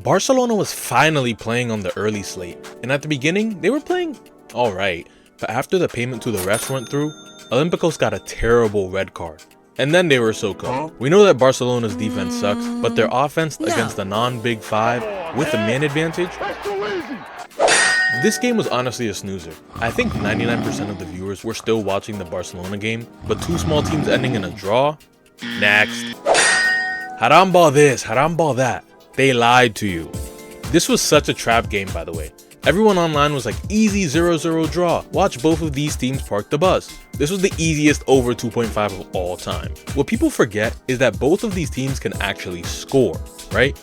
Barcelona was finally playing on the early slate, and at the beginning, they were playing alright, but after the payment to the refs went through, Olympiacos got a terrible red card. And then they were so cooked. We know that Barcelona's defense sucks, but their offense against the non-Big Five with the man advantage, this game was honestly a snoozer. I think 99% of the viewers were still watching the Barcelona game, but two small teams ending in a draw? Next. Haram ball this, haram ball that. They lied to you. This was such a trap game, by the way. Everyone online was like, easy 0-0 draw. Watch both of these teams park the bus. This was the easiest over 2.5 of all time. What people forget is that both of these teams can actually score, right?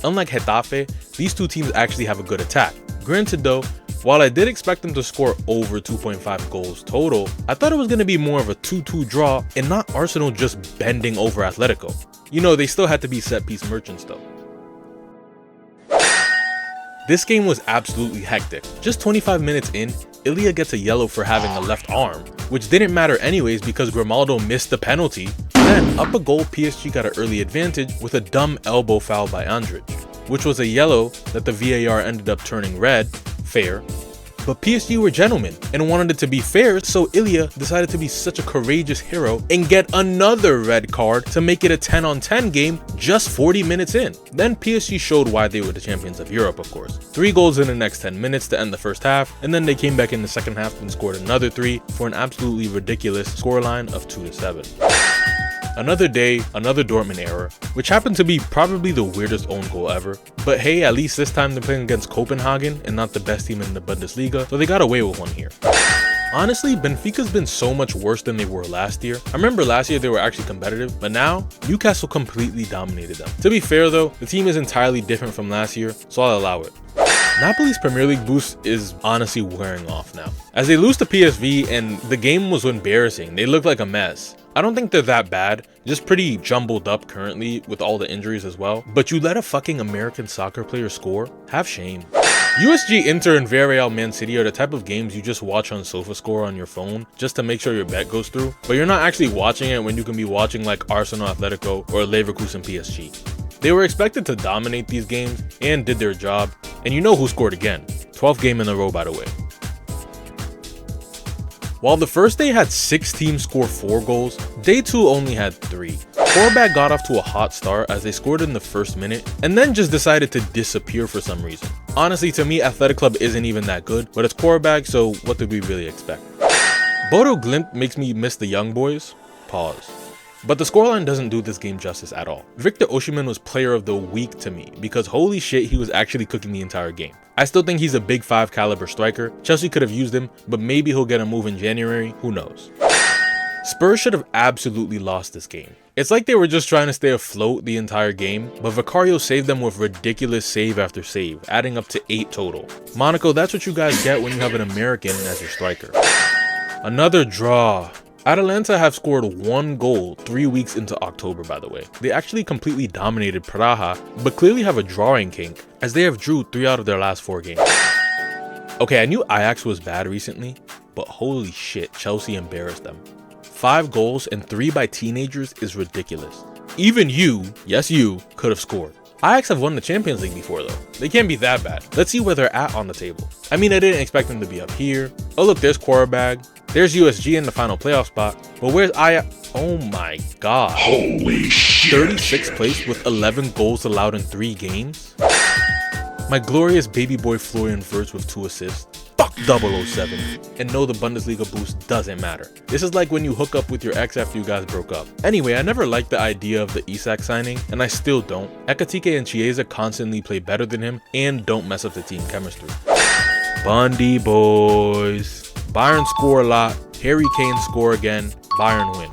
Unlike Getafe, these two teams actually have a good attack. Granted though, while I did expect them to score over 2.5 goals total, I thought it was going to be more of a 2-2 draw and not Arsenal just bending over Atletico. You know, they still had to be set piece merchants though. This game was absolutely hectic. Just 25 minutes in, Ilya gets a yellow for having a left arm, which didn't matter anyways because Grimaldo missed the penalty. Then, up a goal, PSG got an early advantage with a dumb elbow foul by Andrich, which was a yellow that the VAR ended up turning red. Fair. But PSG were gentlemen and wanted it to be fair, so Ilya decided to be such a courageous hero and get another red card to make it a 10-on-10 game just 40 minutes in. Then PSG showed why they were the champions of Europe, of course. 3 goals in the next 10 minutes to end the first half, and then they came back in the second half and scored another 3 for an absolutely ridiculous scoreline of 2-7. Another day, another Dortmund error, which happened to be probably the weirdest own goal ever. But hey, at least this time they're playing against Copenhagen and not the best team in the Bundesliga, so they got away with one here. Honestly, Benfica's been so much worse than they were last year. I remember last year they were actually competitive, but now, Newcastle completely dominated them. To be fair though, the team is entirely different from last year, so I'll allow it. Napoli's Premier League boost is honestly wearing off now. As they lose to PSV and the game was embarrassing, they look like a mess. I don't think they're that bad, just pretty jumbled up currently with all the injuries as well. But you let a fucking American soccer player score? Have shame. USG Inter and Villarreal Man City are the type of games you just watch on SofaScore on your phone just to make sure your bet goes through, but you're not actually watching it when you can be watching like Arsenal Atletico or Leverkusen PSG. They were expected to dominate these games and did their job, and you know who scored again. 12th game in a row, by the way. While the first day had 6 teams score 4 goals, day 2 only had 3. Korbag got off to a hot start as they scored in the first minute and then just decided to disappear for some reason. Honestly, to me, Athletic Club isn't even that good, but it's Korbag, so what did we really expect? Bodo Glimt makes me miss the young boys. Pause. But the scoreline doesn't do this game justice at all. Victor Osimhen was player of the week to me because holy shit, he was actually cooking the entire game. I still think he's a big 5 caliber striker. Chelsea could have used him, but maybe he'll get a move in January, who knows. Spurs should have absolutely lost this game. It's like they were just trying to stay afloat the entire game, but Vicario saved them with ridiculous save after save, adding up to 8 total. Monaco, that's what you guys get when you have an American as your striker. Another draw. Atalanta have scored 1 goal 3 weeks into October, by the way. They actually completely dominated Praha, but clearly have a drawing kink, as they have drew 3 out of their last 4 games. Okay, I knew Ajax was bad recently, but holy shit, Chelsea embarrassed them. 5 goals and 3 by teenagers is ridiculous. Even you, yes you, could have scored. Ajax have won the Champions League before though. They can't be that bad. Let's see where they're at on the table. I mean, I didn't expect them to be up here. Oh look, there's Korbag. There's USG in the final playoff spot. But where's Ajax? Oh my god. Holy shit. 36th place with 11 goals allowed in 3 games. My glorious baby boy Florian Wirtz with 2 assists. Fuck 007. And no, the Bundesliga boost doesn't matter. This is like when you hook up with your ex after you guys broke up. Anyway, I never liked the idea of the Isak signing, and I still don't. Ekatike and Chiesa constantly play better than him and don't mess up the team chemistry. Bundy boys. Bayern score a lot, Harry Kane score again, Bayern win.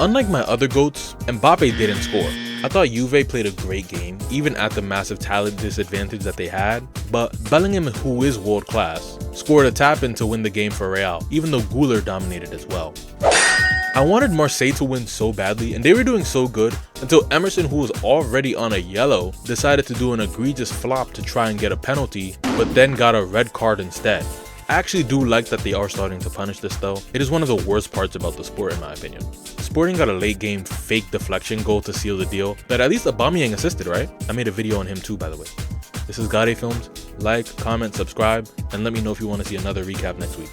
Unlike my other GOATs, Mbappe didn't score. I thought Juve played a great game, even at the massive talent disadvantage that they had, but Bellingham, who is world class, scored a tap-in to win the game for Real, even though Güler dominated as well. I wanted Marseille to win so badly, and they were doing so good until Emerson, who was already on a yellow, decided to do an egregious flop to try and get a penalty, but then got a red card instead. I actually do like that they are starting to punish this though. It is one of the worst parts about the sport in my opinion. Sporting got a late game fake deflection goal to seal the deal that at least Aubameyang assisted, right? I made a video on him too, by the way. This is Gade Films. Like, comment, subscribe, and let me know if you want to see another recap next week.